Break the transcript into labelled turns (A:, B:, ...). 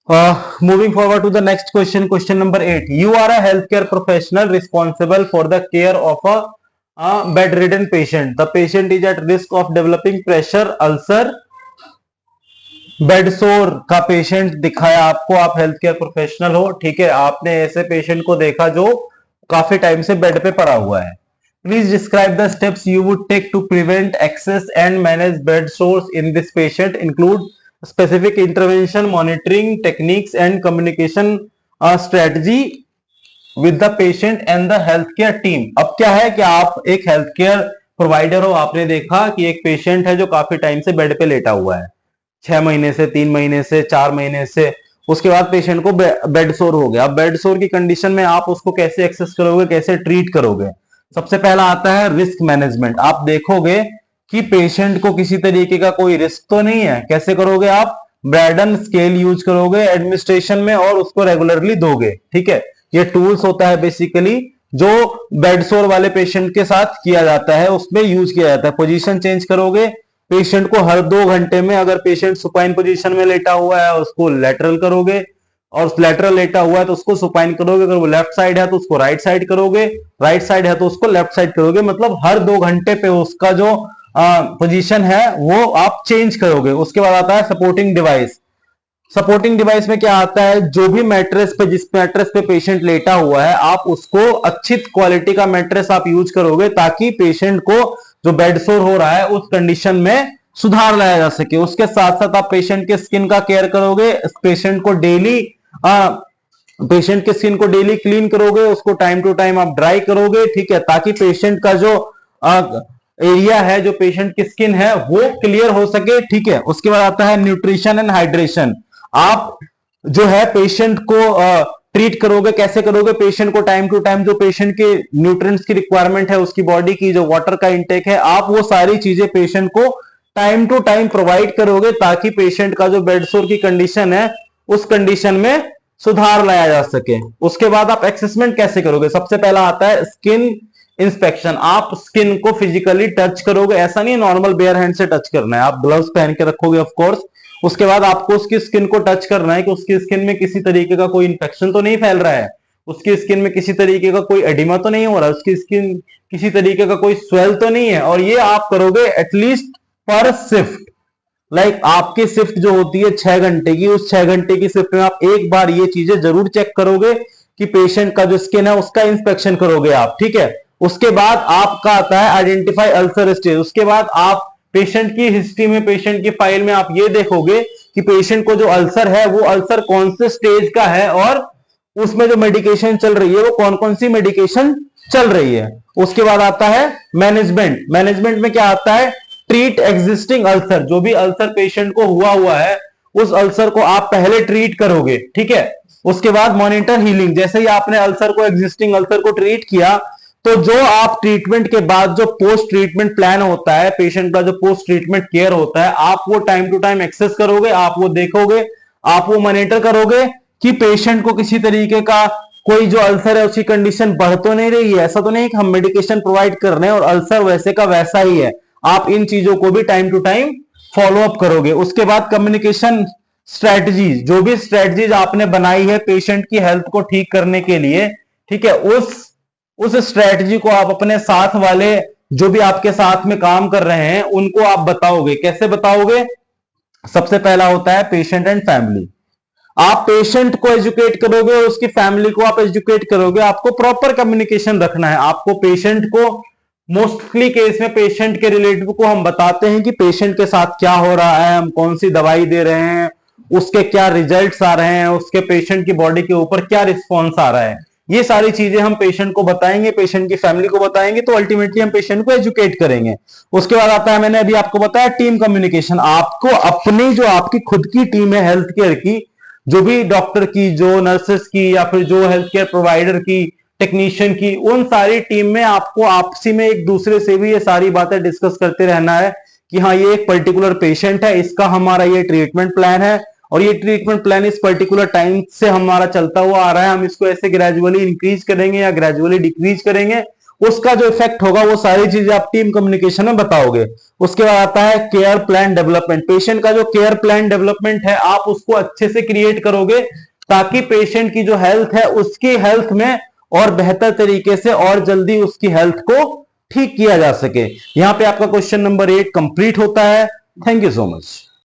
A: Moving forward to the next question, question number 8. You are a healthcare professional responsible for the care of a bedridden patient. The patient is at risk of developing pressure ulcer. Bed सोर का patient दिखाया आपको, आप health care professional हो, ठीक है, आपने ऐसे पेशेंट को देखा जो काफी टाइम से बेड पे पड़ा हुआ है. Please describe the steps you would take to prevent excess and manage bed sore in this patient, include specific intervention, monitoring techniques and communication strategy with the patient and the health care team. अब क्या है कि आप एक health care provider हो, आपने देखा कि एक पेशेंट है जो काफी टाइम से बेड पे लेटा हुआ है, 6 महीने से, 3 महीने से, 4 महीने से. उसके बाद पेशेंट को बेड सोर हो गया. अब बेड सोर की कंडीशन में आप उसको कैसे एक्सेस करोगे, कैसे ट्रीट करोगे? सबसे पहला आता है रिस्क मैनेजमेंट. आप देखोगे कि पेशेंट को किसी तरीके का कोई रिस्क तो नहीं है. कैसे करोगे आप? ब्रैडन स्केल यूज करोगे एडमिनिस्ट्रेशन में और उसको रेगुलरली दोगे. ठीक है, ये टूल्स होता है बेसिकली जो बेड सोर वाले पेशेंट के साथ किया जाता है, उसमें यूज किया जाता है. पोजीशन चेंज करोगे पेशेंट को हर 2 घंटे में. अगर पेशेंट सुपाइन पोजीशन में लेटा हुआ है उसको लेटरल करोगे, और लेटरल लेटा हुआ है तो उसको सुपाइन करोगे. अगर वो लेफ्ट साइड है तो उसको राइट साइड करोगे, राइट साइड है तो उसको लेफ्ट साइड करोगे. मतलब हर 2 घंटे पे उसका जो पोजीशन है वो आप चेंज करोगे. उसके बाद आता है सपोर्टिंग डिवाइस. सपोर्टिंग डिवाइस में क्या आता है? जो भी मैट्रेस पे, जिस मैट्रेस पे पेशेंट लेटा हुआ है, आप उसको अच्छी क्वालिटी का मैट्रेस आप यूज करोगे ताकि पेशेंट को जो बेड सोर हो रहा है उस कंडीशन में सुधार लाया जा सके. उसके साथ साथ आप पेशेंट के स्किन का केयर करोगे, पेशेंट के स्किन को डेली क्लीन करोगे, उसको टाइम टू टाइम आप ड्राई करोगे. ठीक है, ताकि पेशेंट का जो एरिया है, जो पेशेंट की स्किन है, वो क्लियर हो सके. ठीक है, उसके बाद आता है न्यूट्रिशन एंड हाइड्रेशन. आप जो है पेशेंट को ट्रीट करोगे. कैसे करोगे? पेशेंट को टाइम टू टाइम जो पेशेंट के न्यूट्रिएंट्स की रिक्वायरमेंट है, उसकी बॉडी की जो वाटर का इंटेक है, आप वो सारी चीजें पेशेंट को टाइम टू टाइम प्रोवाइड करोगे ताकि पेशेंट का जो बेड सोर की कंडीशन है उस कंडीशन में सुधार लाया जा सके. उसके बाद आप एक्सेसमेंट कैसे करोगे? सबसे पहला आता है स्किन इंस्पेक्शन. आप स्किन को फिजिकली टच करोगे. ऐसा नहीं नॉर्मल बेयर हैंड से टच करना है, आप ग्लव्स पहन के रखोगे ऑफ कोर्स. उसके बाद आपको उसकी स्किन को टच करना है कि उसकी स्किन में किसी तरीके का कोई इंफेक्शन तो नहीं फैल रहा है, उसकी स्किन में किसी तरीके का कोई एडिमा तो नहीं हो रहा है, उसकी स्किन किसी तरीके का कोई स्वेल तो नहीं है. और ये आप करोगे एटलीस्ट पर शिफ्ट. लाइक आपकी शिफ्ट जो होती है 6 घंटे की, उस 6 घंटे की शिफ्ट में आप एक बार ये चीजें जरूर चेक करोगे कि पेशेंट का जो स्किन है उसका इंस्पेक्शन करोगे आप. ठीक है, उसके बाद आपका आता है आइडेंटिफाई अल्सर स्टेज. उसके बाद आप पेशेंट की हिस्ट्री में, पेशेंट की फाइल में आप ये देखोगे कि पेशेंट को जो अल्सर है वो अल्सर कौन से स्टेज का है और उसमें जो मेडिकेशन चल रही है वो कौन कौन सी मेडिकेशन चल रही है. उसके बाद आता है मैनेजमेंट. मैनेजमेंट में क्या आता है? Treat existing ulcer. जो भी अल्सर पेशेंट को हुआ है उस अल्सर को आप पहले ट्रीट करोगे. ठीक है, उसके बाद मॉनिटर हीलिंग. जैसे ही आपने अल्सर को, एग्जिस्टिंग अल्सर को ट्रीट किया, तो जो आप ट्रीटमेंट के बाद जो पोस्ट ट्रीटमेंट प्लान होता है, पेशेंट का जो पोस्ट ट्रीटमेंट केयर होता है, आप वो टाइम टू टाइम एक्सेस करोगे, आप वो देखोगे, आप वो मॉनिटर करोगे कि पेशेंट को किसी तरीके का कोई जो अल्सर है उसकी कंडीशन बढ़ तो नहीं रही है. ऐसा तो नहीं कि हम मेडिकेशन प्रोवाइड कर रहे हैं और अल्सर वैसे का वैसा ही है. आप इन चीजों को भी time to time follow up करोगे. उसके बाद कम्युनिकेशन स्ट्रेटजीज. जो भी स्ट्रेटजीज आपने बनाई है पेशेंट की हेल्थ को ठीक करने के लिए, ठीक है, उस स्ट्रेटजी को आप अपने साथ वाले जो भी आपके साथ में काम कर रहे हैं उनको आप बताओगे. कैसे बताओगे? सबसे पहला होता है पेशेंट एंड फैमिली. आप पेशेंट को एजुकेट करोगे, उसकी फैमिली को आप एजुकेट करोगे. आपको प्रॉपर कम्युनिकेशन रखना है. आपको पेशेंट को, मोस्टली केस में पेशेंट के रिलेटिव को हम बताते हैं कि पेशेंट के साथ क्या हो रहा है, हम कौन सी दवाई दे रहे हैं, उसके क्या रिजल्ट्स आ रहे हैं, उसके पेशेंट की बॉडी के ऊपर क्या रिस्पॉन्स आ रहा है. ये सारी चीजें हम पेशेंट को बताएंगे, पेशेंट की फैमिली को बताएंगे, तो अल्टीमेटली हम पेशेंट को एजुकेट करेंगे. उसके बाद आता है, मैंने अभी आपको बताया, टीम कम्युनिकेशन. आपको अपनी जो आपकी खुद की टीम है हेल्थ केयर की, जो भी डॉक्टर की, जो नर्सेस की, या फिर जो हेल्थ केयर प्रोवाइडर की, टेक्नीशियन की, उन सारी टीम में आपको आपसी में एक दूसरे से भी ये सारी बातें डिस्कस करते रहना है कि हाँ, ये एक पर्टिकुलर पेशेंट है, इसका हमारा ये ट्रीटमेंट प्लान है और ये ट्रीटमेंट प्लान इस पर्टिकुलर टाइम से हमारा चलता हुआ आ रहा है. हम इसको ऐसे ग्रेजुअली इंक्रीज करेंगे या ग्रेजुअली डिक्रीज करेंगे. उसका जो इफेक्ट होगा वो सारी चीजें आप टीम कम्युनिकेशन में बताओगे। उसके बाद आता है केयर प्लान डेवलपमेंट। पेशेंट का जो केयर प्लान डेवलपमेंट है आप उसको अच्छे से क्रिएट करोगे ताकि पेशेंट की जो हेल्थ है उसकी हेल्थ में और बेहतर तरीके से और जल्दी उसकी हेल्थ को ठीक किया जा सके। यहां पे आपका क्वेश्चन नंबर 8 कंप्लीट होता है। Thank you so much.